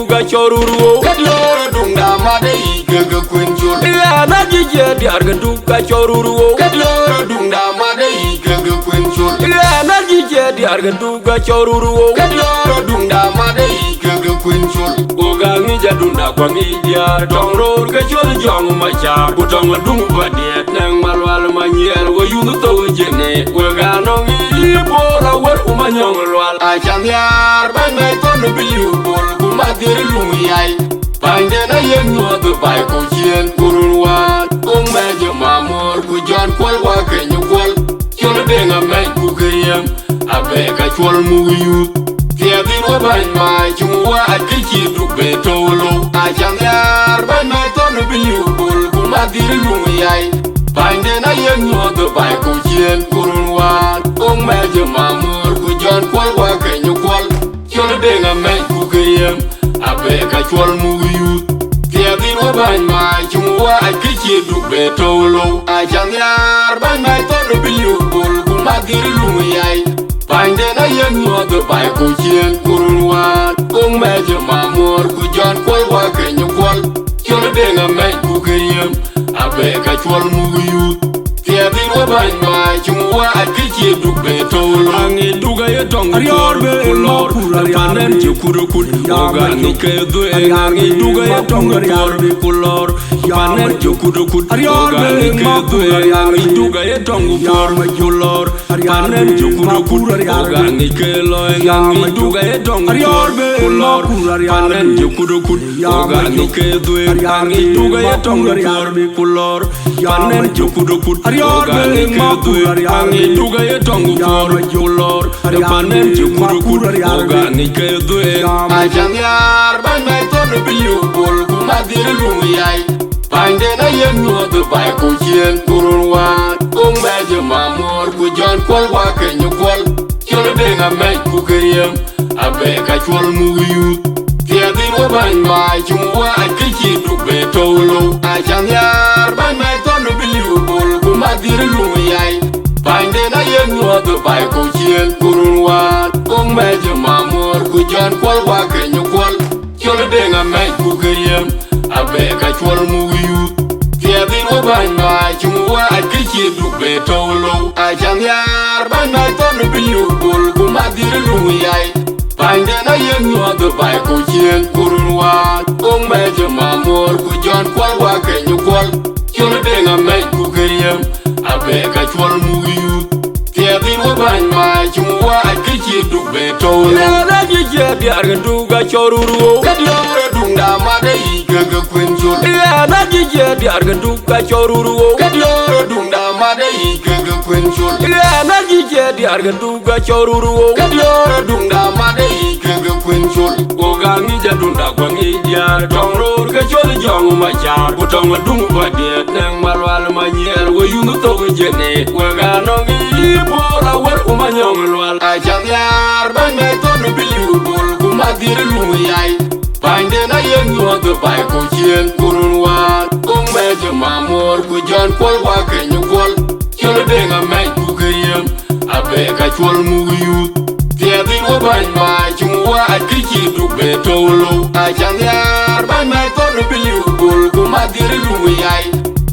duga choruru Kadlora dunda made igaga kwenjol na jije di arga duga choruru Kadlora dunda made igaga kwenjol na jije di arga duga choruru Kadlora dunda made igaga kwenjol Oga ngija dunda kwa ngija Tongror ka chol jong macha Kutong dung badiet nang malwal manyer Wa yungu to jene Oga nong ilipola war umanyong lwal Acham yar bangai tono biliu bol Kumadir lumiyay Pandena yen nyoto bai ko chien kurunwan Kung medyo mamor ku jon kwal wa kenyo kwal Cholo denga men ku kayem Abe ka chwal mu yut Tiadin wa bany mai chumuwa at kichi duk be tolo Acham yar bangai tono biliu bol Kumadir lumiyay Pandena yen nyoto bai ko chien kurunwan Kung medyo mamor ku jon kwal wa kenyo kwal Cholo denga men ku kayem Abe ka chwal mu yut Tiadin wa bany mai chumuwa at kichi duk be tolo Acham yar bangai tono biliu bol Kumadir lumiyay Pandena yen nyoto bai ko chien kurunwan Kung medyo mamor ku jon kwal wa kenyo kwal Cholo denga men ku kayem Abe ka chwal mu yut Tiadin wa bany mai chumuwa at kichi duk be tolo Angi duga ye tong kulor panen je kurukut Oga ngi kedu angi duga ye tong kulor panen je kurukut Oga ngi kedu angi duga ye tong kulor panen je kurukut Oga ngi kelo angi duga ye tong kulor panen je kurukut Oga ngi kedu angi duga ye tong kulor panen je kurukut Oga ngi kedu angi duga ye tong kulor panen je kurukut Oga ngi kedu Acham yar bangai tono biliu bol Kumadir lumiyay Pandena yen nyoto bai ko chien kurunwan Kung medyo mamor ku jon kwal wa kenyo kwal Cholo denga men ku kayem Abe ka chwal mu yut Tiadin wa bany mai chumuwa at kichi duk be tolo Acham yar bangai tono biliu bol Kumadir lumiyay Pandena yen nyoto bai ko chien kurunwan Kung medyo mamor ku jon kwal wa kenyo kwal Cholo denga men ku kayem Abe ka chwal mu yut Tiadin wa bany mai chumuwa at kichi duk be tolo Acham yar bangai tono biliu bol Kumadir lumiyay Pandena yen nyoto bai ko chien kurunwan Kung medyo mamor ku jon kwal wa kenyo kwal Cholo denga men ku kayem Abe ka chwal mu yut Tiadin wa bany mai chumuwa at kichi duk be tolo na jije di arga duga choruru Kadlora dunda made igaga kwenjol na jije di arga duga choruru Kadlora dunda made igaga kwenjol na jije di arga duga choruru Kadlora dunda made igaga kwenjol Oga ngija dunda kwa ngija Tongror ka chol jong machar Kutong dung badiet nang malwal manyer Wa yungu to jene Oga nong ilipola war umanyong lwal Acham yar bangai tono biliu bol Kumadir lumiyay Pandena yen nyoto bai ko chien kurunwan Kung medyo mamor ku jon kwal wa kenyo kwal Cholo denga men ku kayem Abe ka chwal mu yut Tiadin wa bany mai chumuwa at kichi duk be tolo Acham yar bangai tono biliu bol Kumadir lumiyay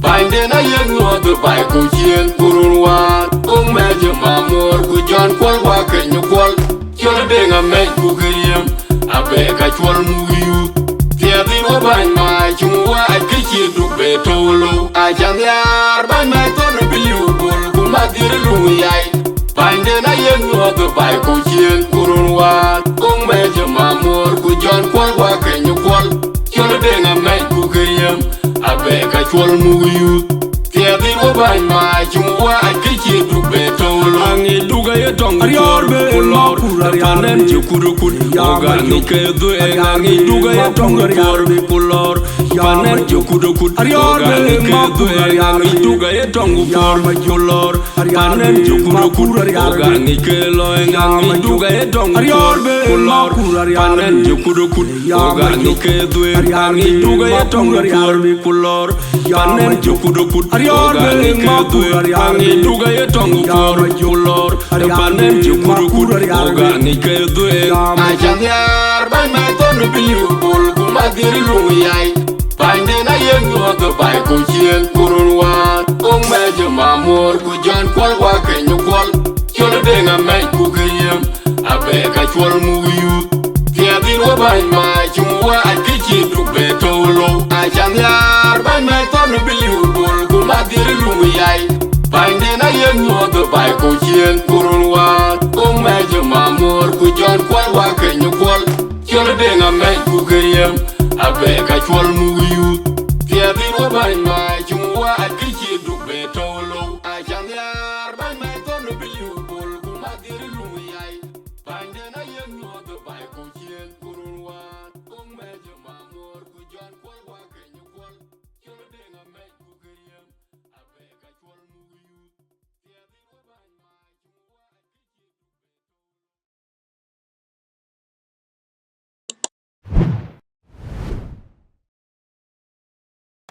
Pandena yen nyoto bai ko chien kurunwan Kung medyo mamor ku jon kwal wa kenyo kwal Cholo denga men ku kayem Abe ka chwal mu yut Tiadin wa bany mai chumuwa at kichi duk be tolo Acham yar bangai tono biliu bol Kumadir lumiyay Pandena yen nyoto bai ko chien kurunwan Kung medyo mamor ku jon kwal wa kenyo kwal Cholo denga men ku kayem Abe ka chwal mu yut Tiadin wa bany mai chumuwa at kichi duk be tolo Angi duga ye tong kulor panen je kurukut Oga ngi kedu angi duga ye tong kulor panen je kurukut Oga ngi kedu angi duga ye tong kulor panen je kurukut Oga ngi kelo angi duga ye tong kulor panen je kurukut Oga ngi kedu angi duga ye tong kulor panen jokudo kud ogani kedwe angi duga ye tongu kor kulor panen jokudo kud ogani kedwe Ajanyar ban me tonu biyu bol kuma diri lumiyai Pande na yenyo the bai ko chien kurun wan Ong me je mamor ku jan kwal wa kenyo kwal Cholo denga me ku kiyem Abe ka chwal mu yu Tia din wa bai ma chumwa akichi dukbe tolo Ajanyar ban me tonu biyu bol kuma diri lumiyai Pande na yenyo the bai ko chien kurun wan Ong me je mamor ku jan kwal wa kenyo kwal Cholo denga me ku kiyem Abe ka chwal mu yu Tia din wa bai ma